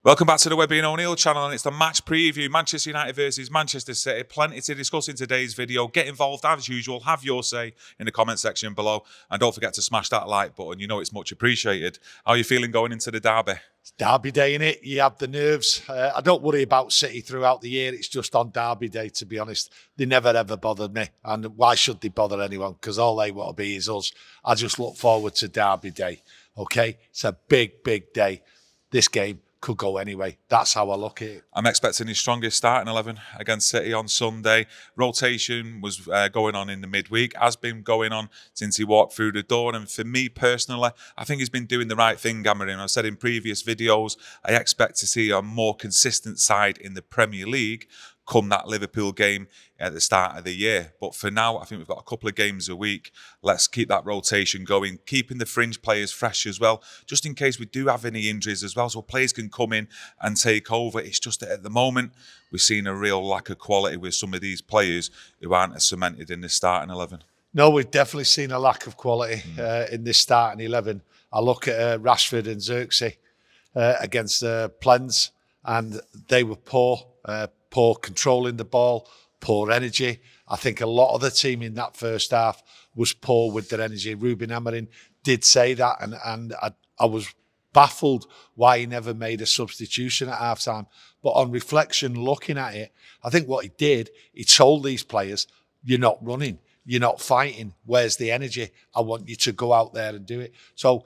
Welcome back to the Webby O'Neill channel, and it's the match preview, Manchester United versus Manchester City. Plenty to discuss in today's video. Get involved as usual, have your say in the comment section below, and don't forget to smash that like button. You know it's much appreciated. How are you feeling going into the derby? It's derby day, innit? You have the nerves. I don't worry about City throughout the year. It's just on derby day, to be honest. They never ever bothered me, and why should they bother anyone? Because all they want to be is us. I just look forward to derby day, okay? It's a big, big day. This game could go anyway. That's how I look at it. I'm expecting his strongest starting 11 against City on Sunday. Rotation was going on in the midweek, has been going on since he walked through the door. And for me personally, I think he's been doing the right thing, Amorim. I've said in previous videos, I expect to see a more consistent side in the Premier League come that Liverpool game at the start of the year. But for now, I think we've got a couple of games a week. Let's keep that rotation going, keeping the fringe players fresh as well, just in case we do have any injuries as well, so players can come in and take over. It's just that at the moment, we're seeing a real lack of quality with some of these players who aren't as cemented in the starting 11. No, we've definitely seen a lack of quality in this starting 11. I look at Rashford and Xerxes against Plens, and they were poor controlling the ball, poor energy. I think a lot of the team in that first half was poor with their energy. Ruben Amorim did say that, and I was baffled why he never made a substitution at halftime. But on reflection, looking at it, I think what he did, he told these players, you're not running, you're not fighting. Where's the energy? I want you to go out there and do it. So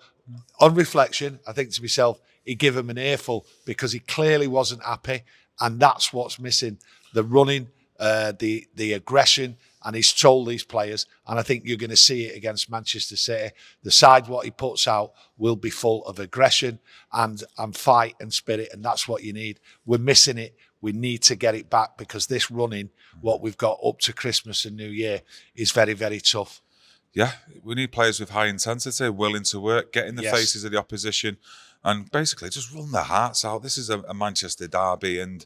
on reflection, I think to myself, he gave him an earful because he clearly wasn't happy. And that's what's missing, the running, the aggression, and he's told these players, and I think you're going to see it against Manchester City. The side, what he puts out, will be full of aggression and fight and spirit, and that's what you need. We're missing it. We need to get it back because this running, what we've got up to Christmas and New Year, is very, very tough. Yeah, we need players with high intensity, willing to work, get in the faces of the opposition, and basically just run their hearts out. This is a Manchester derby, and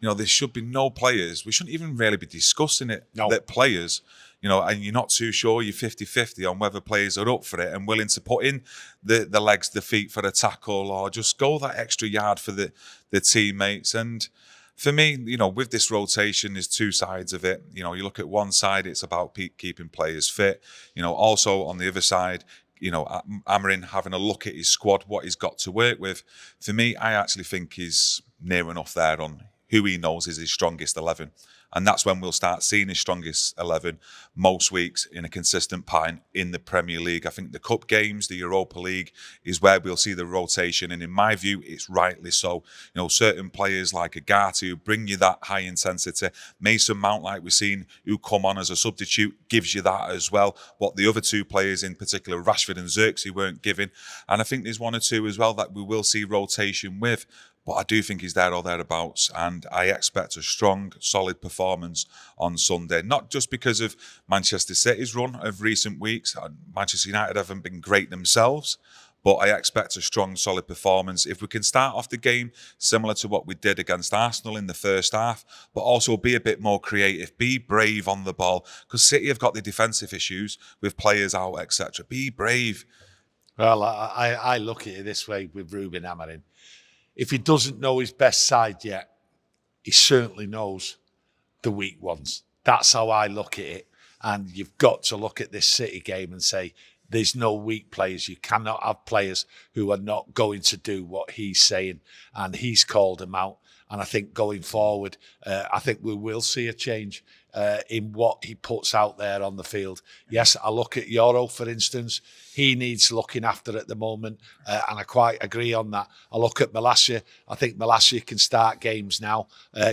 there should be no players. We shouldn't even really be discussing it. No. That players, and you're not too sure, you're 50-50 on whether players are up for it and willing to put in the legs, the feet for a tackle, or just go that extra yard for the teammates. And for me, with this rotation, there's two sides of it. You look at one side, it's about keeping players fit. Also on the other side, Amorim having a look at his squad, what he's got to work with. For me, I actually think he's near enough there on who he knows is his strongest 11. And that's when we'll start seeing his strongest 11 most weeks in a consistent pattern in the Premier League. I think the Cup games, the Europa League, is where we'll see the rotation. And in my view, it's rightly so. Certain players like Ugarte who bring you that high intensity. Mason Mount, like we've seen, who come on as a substitute, gives you that as well. What the other two players, in particular, Rashford and Xerxes, weren't giving. And I think there's one or two as well that we will see rotation with. But I do think he's there or thereabouts, and I expect a strong, solid performance on Sunday. Not just because of Manchester City's run of recent weeks. Manchester United haven't been great themselves, but I expect a strong, solid performance. If we can start off the game similar to what we did against Arsenal in the first half, but also be a bit more creative, be brave on the ball, because City have got the defensive issues with players out, etc. Be brave. Well, I look at it this way with Ruben Amorim. If he doesn't know his best side yet, he certainly knows the weak ones. That's how I look at it. And you've got to look at this City game and say, there's no weak players. You cannot have players who are not going to do what he's saying. And he's called them out. And I think going forward, I think we will see a change in what he puts out there on the field. Yes, I look at Euro, for instance. He needs looking after at the moment, and I quite agree on that. I look at Malacia. I think Malacia can start games now,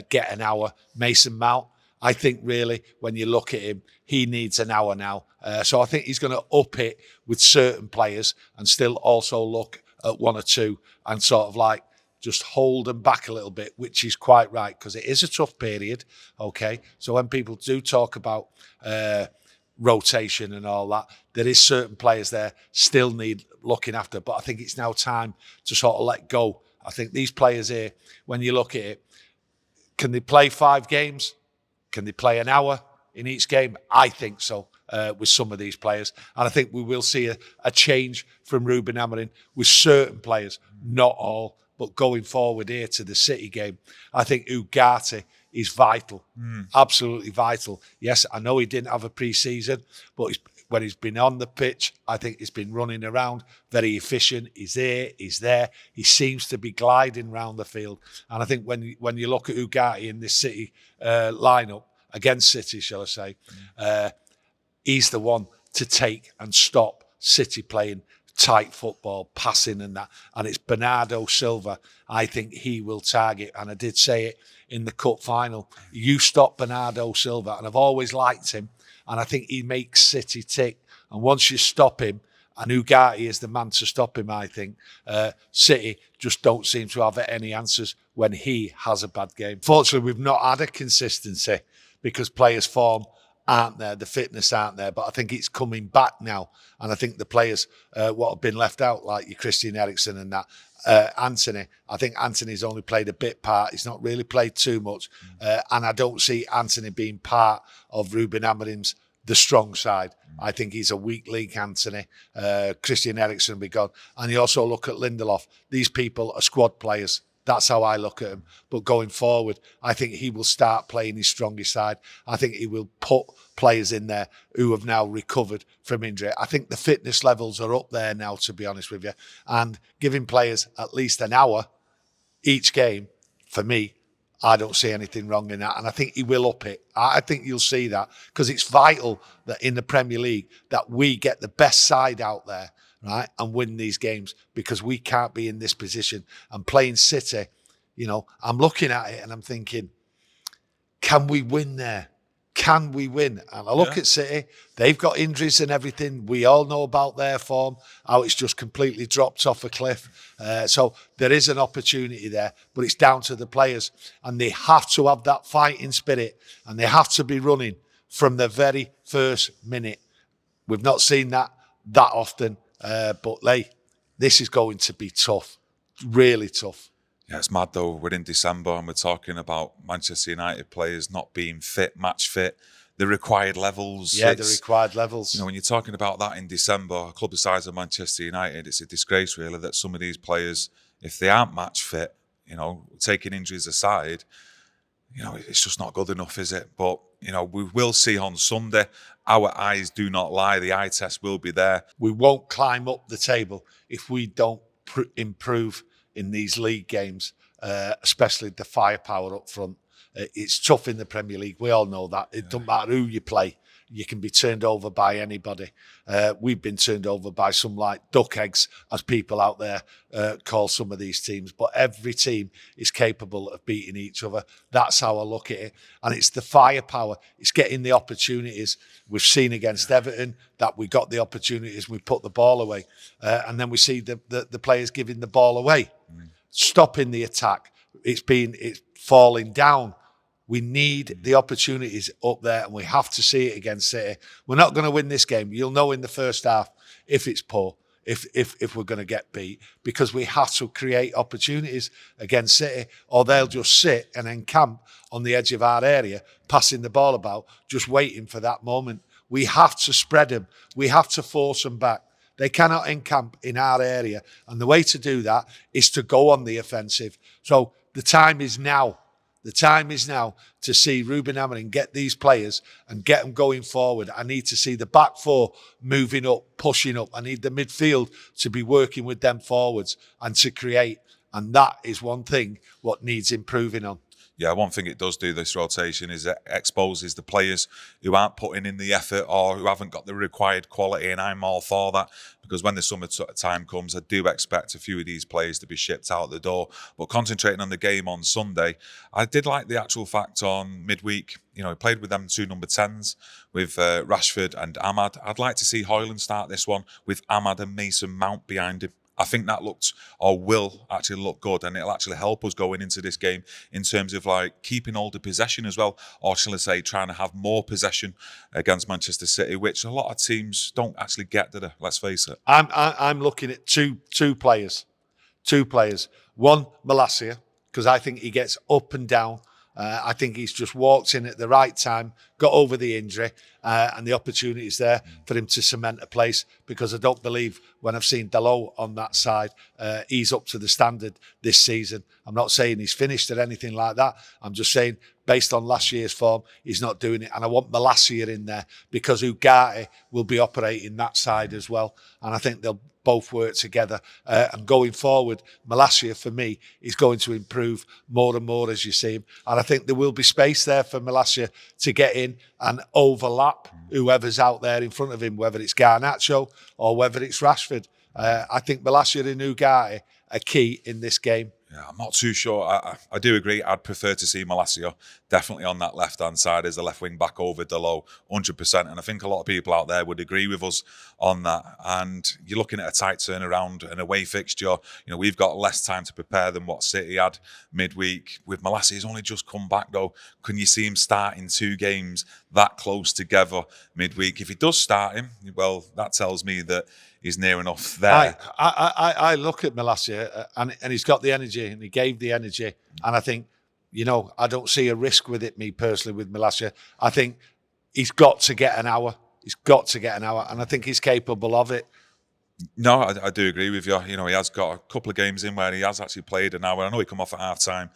get an hour. Mason Mount, I think really, when you look at him, he needs an hour now. So I think he's going to up it with certain players and still also look at one or two and sort of like, just hold them back a little bit, which is quite right, because it is a tough period, okay? So when people do talk about rotation and all that, there is certain players there still need looking after, but I think it's now time to sort of let go. I think these players here, when you look at it, can they play 5 games? Can they play an hour in each game? I think so. With some of these players. And I think we will see a change from Ruben Amorim with certain players, not all. But going forward here to the City game, I think Ugarte is vital, absolutely vital. Yes, I know he didn't have a pre-season, but when he's been on the pitch, I think he's been running around, very efficient. He's here, he's there. He seems to be gliding around the field. And I think when you look at Ugarte in this City lineup, against City, shall I say, he's the one to take and stop City playing tight football, passing and that. And it's Bernardo Silva, I think he will target. And I did say it in the cup final. You stop Bernardo Silva, and I've always liked him. And I think he makes City tick. And once you stop him, and Ugarte is the man to stop him, I think, City just don't seem to have any answers when he has a bad game. Fortunately, we've not had a consistency because players' form aren't there, the fitness aren't there, but I think it's coming back now. And I think the players, what have been left out, like your Christian Eriksen and that, Anthony, I think Anthony's only played a bit part. He's not really played too much. And I don't see Anthony being part of Ruben Amorim's the strong side. I think he's a weak link, Anthony. Christian Eriksen will be gone. And you also look at Lindelof. These people are squad players. That's how I look at him. But going forward, I think he will start playing his strongest side. I think he will put players in there who have now recovered from injury. I think the fitness levels are up there now, to be honest with you. And giving players at least an hour each game, for me, I don't see anything wrong in that. And I think he will up it. I think you'll see that because it's vital that in the Premier League that we get the best side out there, right, and win these games, because we can't be in this position. And playing City, you know, I'm looking at it and I'm thinking, can we win there? Can we win? And I look at City, they've got injuries and everything. We all know about their form, how it's just completely dropped off a cliff. So there is an opportunity there, but it's down to the players. And they have to have that fighting spirit and they have to be running from the very first minute. We've not seen that often, but this is going to be tough, really tough. Yeah, it's mad though. We're in December and we're talking about Manchester United players not being fit, match fit, the required levels. Yeah, the required levels. You know, when you're talking about that in December, a club the size of Manchester United, it's a disgrace really that some of these players, if they aren't match fit, you know, taking injuries aside, you know, it's just not good enough, is it? But, you know, we will see on Sunday. Our eyes do not lie. The eye test will be there. We won't climb up the table if we don't improve in these league games, especially the firepower up front. It's tough in the Premier League. We all know that. It doesn't matter who you play. You can be turned over by anybody. We've been turned over by some like duck eggs, as people out there call some of these teams. But every team is capable of beating each other. That's how I look at it. And it's the firepower. It's getting the opportunities. We've seen against Everton that we got the opportunities, we put the ball away. And then we see the players giving the ball away, stopping the attack. It's falling down. We need the opportunities up there, and we have to see it against City. We're not going to win this game. You'll know in the first half if it's poor, if we're going to get beat, because we have to create opportunities against City, or they'll just sit and encamp on the edge of our area, passing the ball about, just waiting for that moment. We have to spread them. We have to force them back. They cannot encamp in our area. And the way to do that is to go on the offensive. So the time is now. The time is now to see Ruben Amorim get these players and get them going forward. I need to see the back four moving up, pushing up. I need the midfield to be working with them forwards and to create. And that is one thing what needs improving on. Yeah, one thing it does do, this rotation, is it exposes the players who aren't putting in the effort or who haven't got the required quality, and I'm all for that, because when the summer time comes, I do expect a few of these players to be shipped out the door. But concentrating on the game on Sunday, I did like the actual fact on midweek. You know, he played with them two number 10s, with Rashford and Ahmad. I'd like to see Højlund start this one with Ahmad and Mason Mount behind him. I think that looked, or will actually look good, and it'll actually help us going into this game in terms of like keeping hold of possession as well, or shall I say trying to have more possession against Manchester City, which a lot of teams don't actually get, do they? Let's face it. I'm looking at two players. One, Malacia, because I think he gets up and down. I think he's just walked in at the right time, got over the injury, and the opportunity is there for him to cement a place, because I don't believe when I've seen Dalot on that side, he's up to the standard this season. I'm not saying he's finished or anything like that. I'm just saying, based on last year's form, he's not doing it. And I want Malacia in there because Ugarte will be operating that side as well. And I think they'll both work together. And going forward, Malacia, for me, is going to improve more and more as you see him. And I think there will be space there for Malacia to get in and overlap whoever's out there in front of him, whether it's Garnacho or whether it's Rashford. I think Malacia and Ugarte are key in this game. Yeah, I'm not too sure. I do agree. I'd prefer to see Malacia definitely on that left-hand side as a left wing back over Delo, 100%. And I think a lot of people out there would agree with us on that. And you're looking at a tight turnaround, an away fixture. You know, we've got less time to prepare than what City had midweek. With Malacia, he's only just come back though. Can you see him starting 2 games that close together midweek? If he does start him, well, that tells me that he's near enough there. I look at Malacia and he's got the energy and he gave the energy. And I think, you know, I don't see a risk with it, me personally, with Malacia. I think he's got to get an hour. He's got to get an hour. And I think he's capable of it. No, I do agree with you. You know, he has got a couple of games in where he has actually played an hour. I know he come off at half-time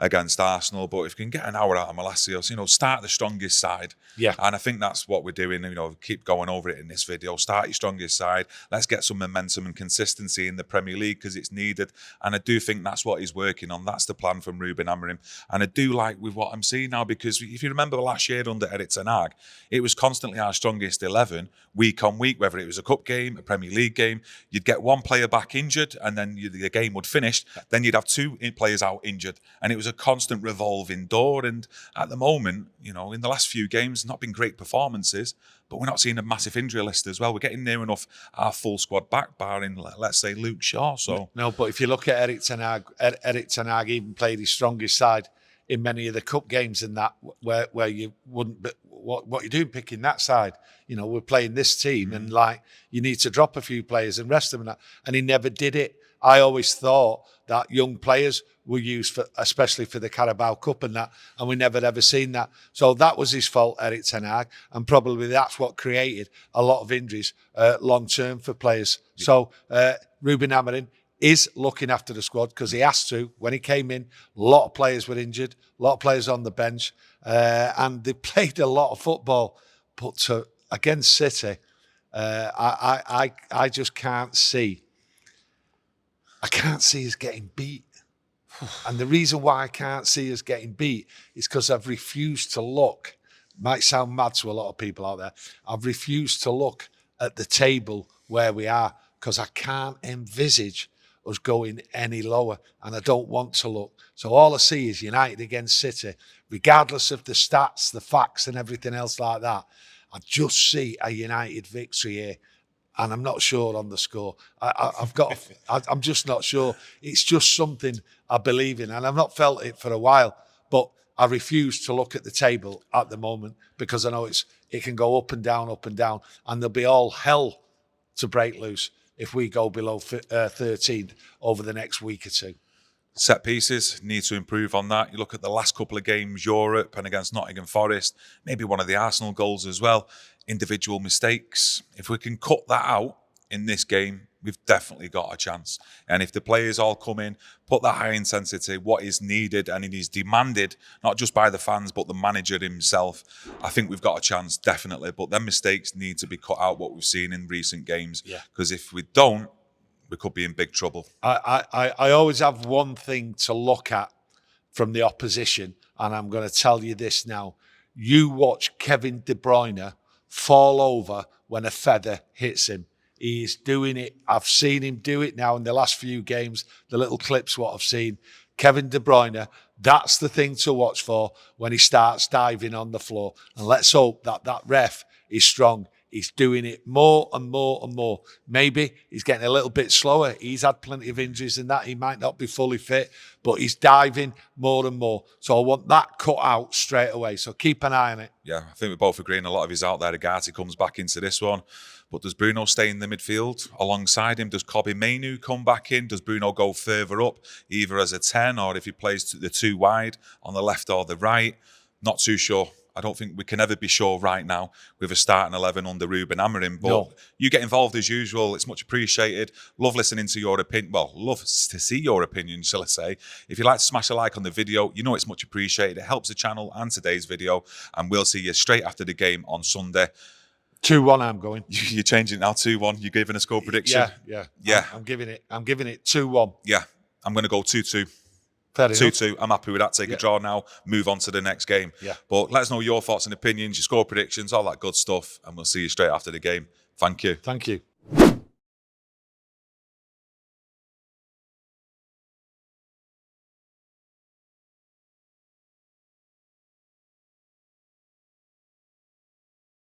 against Arsenal, but if you can get an hour out of Malacia, you know, start the strongest side. Yeah. And I think that's what we're doing, you know, keep going over it in this video. Start your strongest side. Let's get some momentum and consistency in the Premier League because it's needed. And I do think that's what he's working on. That's the plan from Ruben Amorim. And I do like with what I'm seeing now because if you remember last year under Erik ten Hag, it was constantly our strongest 11 week on week, whether it was a cup game, a Premier League game. You'd get one player back injured and then the game would finish. Then you'd have 2 players out injured. And it was a constant revolving door. And at the moment, you know, in the last few games, not been great performances, but we're not seeing a massive injury list as well. We're getting near enough our full squad back, barring, let's say, Luke Shaw. So no, but if you look at Erik ten Hag even played his strongest side in many of the cup games and that where you wouldn't. But what you're doing picking that side? You know, we're playing this team and like you need to drop a few players and rest them and that. And he never did it. I always thought that young players were used for, especially for the Carabao Cup and that, and we never ever seen that. So that was his fault, Erik ten Hag, and probably that's what created a lot of injuries long term for players. So Ruben Amorim is looking after the squad because he has to. When he came in, a lot of players were injured, a lot of players on the bench, and they played a lot of football. But against City, I just can't see. I can't see us getting beat. And the reason why I can't see us getting beat is because I've refused to look. Might sound mad to a lot of people out there. I've refused to look at the table where we are because I can't envisage us going any lower and I don't want to look. So all I see is United against City, regardless of the stats, the facts and everything else like that. I just see a United victory here. And I'm not sure on the score. I'm just not sure. It's just something I believe in. And I've not felt it for a while. But I refuse to look at the table at the moment because I know it can go up and down. And there'll be all hell to break loose if we go below 13 over the next week or two. Set pieces, need to improve on that. You look at the last couple of games, Europe and against Nottingham Forest, maybe one of the Arsenal goals as well. Individual mistakes. If we can cut that out in this game, we've definitely got a chance. And if the players all come in, put that high intensity, what is needed and it is demanded, not just by the fans, but the manager himself, I think we've got a chance, definitely. But them mistakes need to be cut out, what we've seen in recent games. Because if we don't, we could be in big trouble. I always have one thing to look at from the opposition, and I'm going to tell you this now. You watch Kevin De Bruyne fall over when a feather hits him. He's doing it. I've seen him do it now in the last few games, the little clips what I've seen. Kevin De Bruyne, that's the thing to watch for when he starts diving on the floor. And let's hope that that ref is strong. He's doing it more and more and more. Maybe he's getting a little bit slower. He's had plenty of injuries and that. He might not be fully fit, but he's diving more and more. So I want that cut out straight away. So keep an eye on it. Yeah, I think we're both agreeing. A lot of his out there. Ugarte comes back into this one. But does Bruno stay in the midfield alongside him? Does Kobbie Mainoo come back in? Does Bruno go further up, either as a 10 or if he plays the 2 wide on the left or the right? Not too sure. I don't think we can ever be sure right now with a starting 11 under Ruben Amorim. But No. you get involved as usual. It's much appreciated. Love listening to your opinion. Well, love to see your opinion, shall I say. If you'd like to smash a like on the video, you know it's much appreciated. It helps the channel and today's video. And we'll see you straight after the game on Sunday. 2-1 I'm going. You're changing it now, 2-1. You're giving a score prediction? Yeah. I'm giving it 2-1. Yeah. I'm going to go 2-2. Fair enough. 2-2. I'm happy with that. Take a draw now. Move on to the next game. Yeah. But let us know your thoughts and opinions, your score predictions, all that good stuff. And we'll see you straight after the game. Thank you. Thank you.